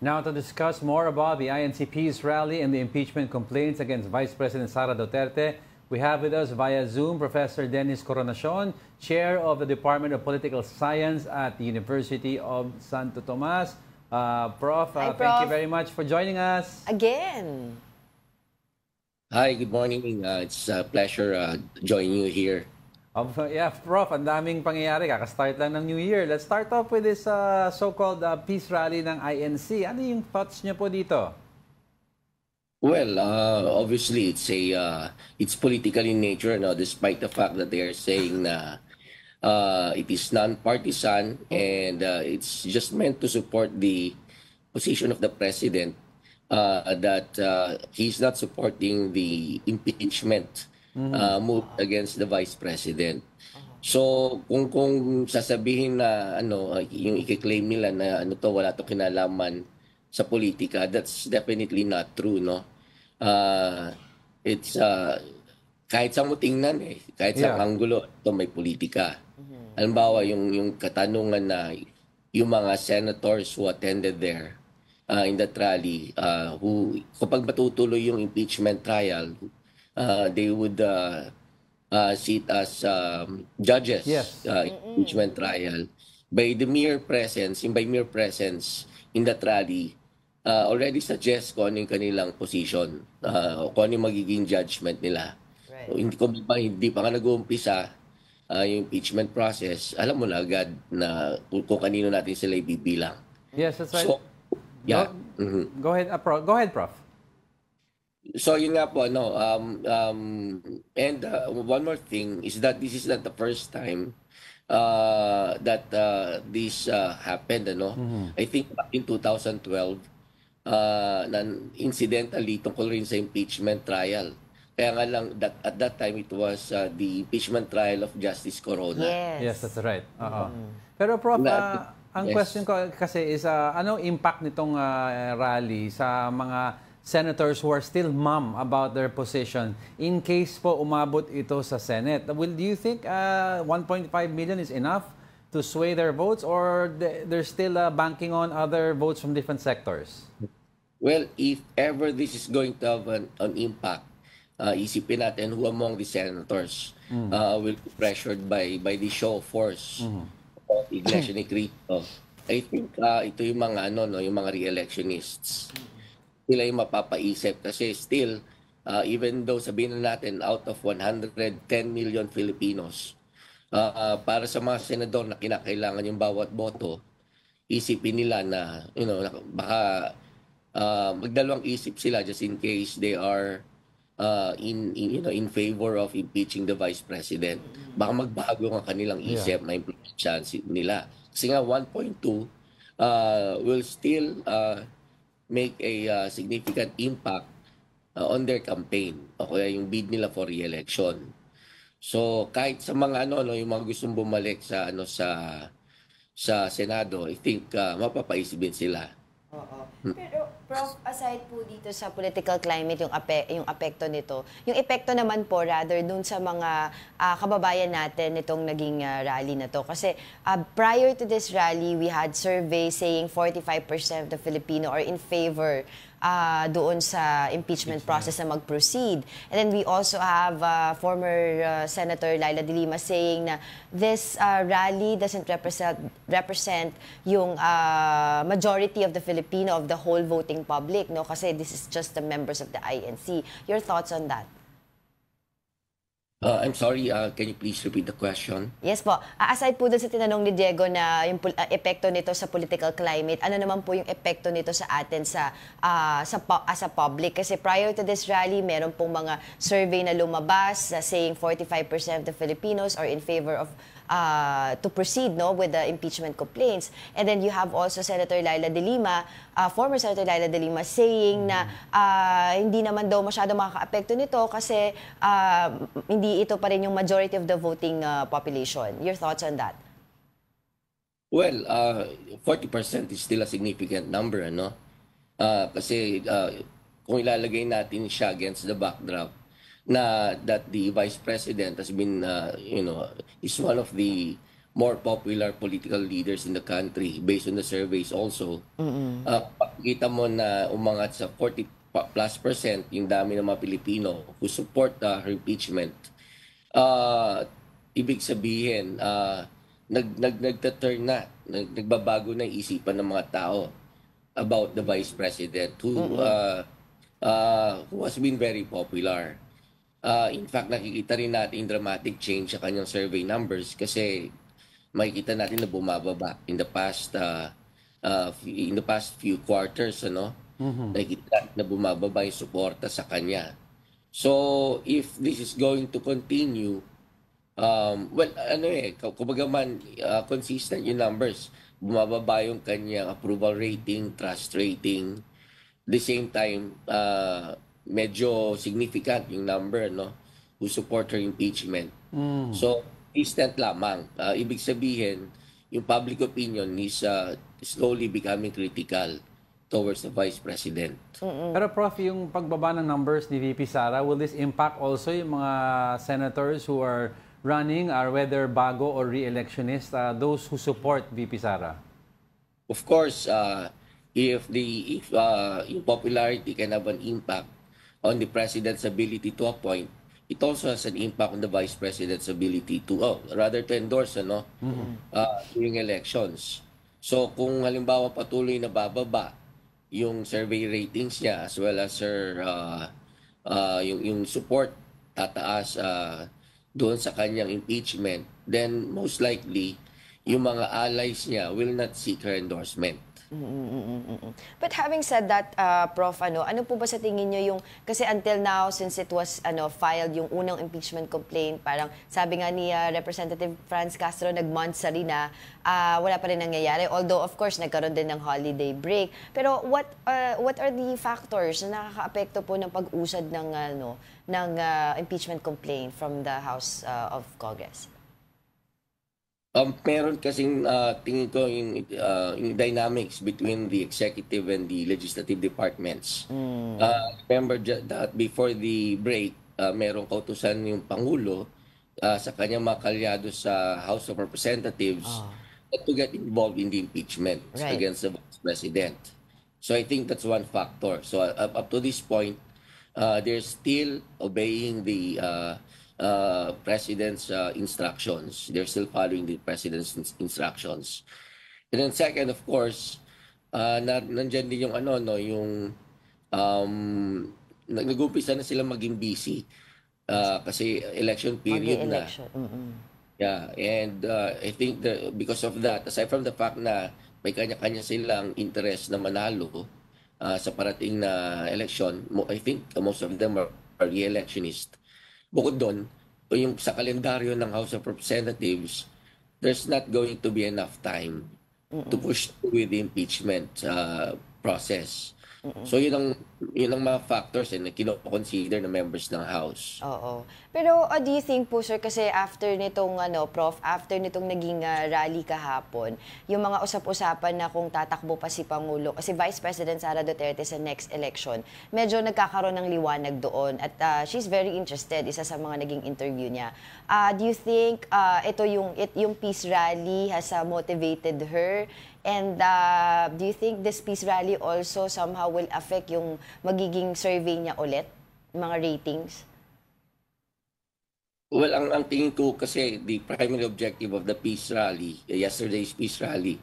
Now to discuss more about the INC Peace Rally and the impeachment complaints against Vice President Sara Duterte, we have with us via Zoom Professor Dennis Coronacion, Chair of the Department of Political Science at the University of Santo Tomas. Prof, Hi, thank you Prof. very much for joining us. Again. Hi, good morning. It's a pleasure joining you here. Yeah, Prof, ang daming pangyayari. Kakastart lang ng New Year. Let's start off with this so-called peace rally ng INC. Ano yung thoughts niyo po dito? Well, obviously it's political in nature, no, despite the fact that they are saying na it is non-partisan and it's just meant to support the position of the president that he's not supporting the impeachment move against the vice president. So kung sasabihin na yung i-claim nila na wala to kinalaman sa politika, that's definitely not true, no. It's kahit sa mo tingnan kahit sa anggulo ito may politika. Halimbawa yung katanungan na yung mga senators who attended there in that rally, who kapag matutuloy yung impeachment trial, they would sit as judges impeachment trial. By mere presence in that rally, already suggest kung ano yung kanilang position, kung ano yung magiging judgment nila. Right. So, hindi pa nga nag-uumpisa yung impeachment process, alam mo na agad na kung kanino natin sila ibibilang. Yes, that's right. So, yeah. Go ahead, Prof. Go ahead, Prof. So yun nga po, and one more thing is that this is not the first time that this happened, I think back in 2012, incidentally tungkol rin sa impeachment trial. Kaya nga lang, at that time, it was the impeachment trial of Justice Corona. Yes, that's right. Pero Prof, ang question ko kasi is, anong impact nitong rally sa mga senators who are still mum about their position in case po umabot ito sa Senate? Do you think 1.5 million is enough to sway their votes, or they're still banking on other votes from different sectors? Well, if ever this is going to have an impact, isipin natin who among the senators will be pressured by the show of force of Iglesia ni Cristo. I think ito yung mga yung mga re-electionists. Sila yung mapapaisip kasi still, even though sabihin na natin out of 110 million Filipinos, para sa mga senador na kinakailangan yung bawat boto, isipin nila na baka magdalawang isip sila just in case they are in favor of impeaching the vice president. Baka magbago ang kanilang isip na implement chance nila. Kasi nga 1.2 will still make a significant impact on their campaign o kaya yung bid nila for re-election. So kahit sa mga yung mga gustong bumalik sa sa Senado, I think mapapaisipin sila. Pero Prof, aside po dito sa political climate, yung apekto nito, yung epekto naman po rather dun sa mga kababayan natin nitong naging rally na to. Kasi prior to this rally, we had survey saying 45% of the Filipino are in favor doon sa impeachment process na mag-proceed. And then we also have former Senator Laila de Lima saying na this rally doesn't represent yung majority of the Filipino, of the whole voting public, no? Kasi this is just the members of the INC. Your thoughts on that? I'm sorry, can you please repeat the question? Yes po. Aside po dun sa tinanong ni Diego na yung epekto nito sa political climate, ano naman po yung epekto nito sa atin as a public? Kasi prior to this rally, meron pong mga survey na lumabas saying 45% of Filipinos are in favor of to proceed with the impeachment complaints. And then you have also Senator Laila de Lima, former Senator Laila de Lima, saying na hindi naman daw masyado makaka-apekto nito kasi hindi ito pa rin yung majority of the voting population. Your thoughts on that? Well, 40% is still a significant number, kasi kung ilalagay natin siya against the backdrop na that the Vice President has been, is one of the more popular political leaders in the country based on the surveys also. Pakikita mo na umangat sa 40+% yung dami ng mga Pilipino who support her impeachment. Ibig sabihin, nagtaturn na, nagbabago na yung isipan ng mga tao about the Vice President who has been very popular. In fact, nakikita rin natin dramatic change sa kanyang survey numbers kasi makikita natin na bumababa in the past few quarters, ano? Nakikita natin na bumababa yung suporta sa kanya. So, if this is going to continue, kumbaga man, consistent yung numbers. Bumababa yung kanyang approval rating, trust rating. The same time, medyo significant yung number, no, who support her impeachment. So, instant lamang. Ibig sabihin, yung public opinion is slowly becoming critical towards the Vice President. Pero Prof, yung pagbaba ng numbers ni VP Sara, will this impact also yung mga senators who are running, are whether bago or re-electionist, those who support VP Sara? Of course, if yung popularity can have an impact on the President's ability to appoint, it also has an impact on the Vice President's ability to, to endorse, during elections. So kung halimbawa patuloy na bababa yung survey ratings niya as well as yung support tataas doon sa kanyang impeachment, then most likely yung mga allies niya will not seek her endorsement. But having said that, Prof, ano po ba sa tingin niyo yung, kasi until now, since it was filed yung unang impeachment complaint, parang sabi nga ni Representative Franz Castro, nag-months rin na wala pa rin nangyayari. Although, of course, nagkaroon din ng holiday break. Pero what are the factors na nakaka-apekto po ng pag-usad ng impeachment complaint from the House of Congress? Meron kasing tingin ko yung dynamics between the executive and the legislative departments. Remember that before the break, merong kautusan yung Pangulo sa kanyang mga kalyado sa House of Representatives to get involved in the impeachment against the Vice President. So I think that's one factor. So up to this point, they're still obeying the President's instructions. They're still following the President's instructions. And then second, of course, nandiyan din yung nag-umpisa na sila maging busy kasi election period na. Yeah, and I think because of that, aside from the fact na may kanya-kanya silang interest na manalo sa parating na election, I think most of them are re-electionist. Bukod doon, yung sa kalendaryo ng House of Representatives, there's not going to be enough time to push through with the impeachment process. So yun ang mga factors na kino-consider ng members ng House. Oo. Pero do you think po, sir, kasi after nitong Prof, after nitong naging rally kahapon, yung mga usap-usapan na kung tatakbo pa si Pangulo, si Vice President Sara Duterte sa next election, medyo nagkakaroon ng liwanag doon at she's very interested, isa sa mga naging interview niya. Do you think ito yung peace rally has motivated her? And do you think this peace rally also somehow will affect yung magiging survey niya ulit, mga ratings? Well, ang tingin ko kasi the primary objective of the peace rally, yesterday's peace rally,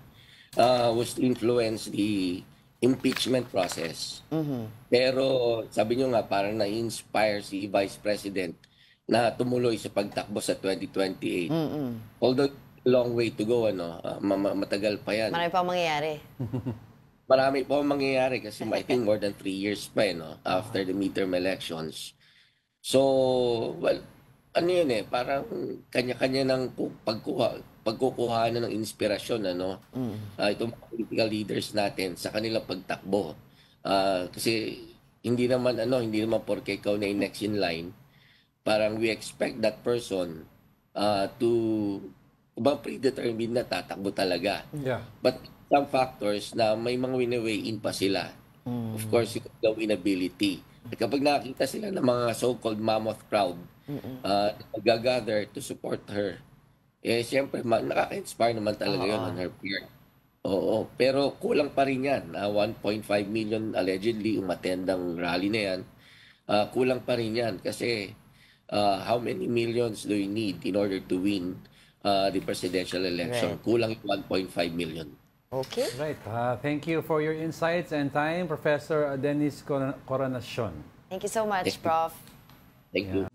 was to influence the impeachment process. Pero sabi nyo nga, parang na-inspire si Vice President na tumuloy sa pagtakbo sa 2028. Although long way to go, matagal pa yan. Marami pang mangyayari. Marami pa mangyayari kasi I think more than 3 years pa after the midterm elections. So, well, parang kanya-kanya ng pagkukuhanan ng inspirasyon, itong political leaders natin sa kanilang pagtakbo. Kasi hindi naman porke ikaw na yung next in line, parang we expect that person to predetermined na tatakbo talaga. Yeah. But some factors na may mga wini-weigh-in pa sila. Of course, yung winnability. At kapag nakakita sila ng mga so-called mammoth crowd, nag-gather to support her, Siyempre, nakaka-inspire naman talaga yun on her part. Oo, pero kulang pa rin yan. 1.5 million allegedly umattend ang rally na yan. Kulang pa rin yan kasi how many millions do you need in order to win the presidential election? Right. Kulang 1.5 million. Okay. Right. Thank you for your insights and time, Professor Dennis Coronacion. Thank you so much, Prof. Thank you.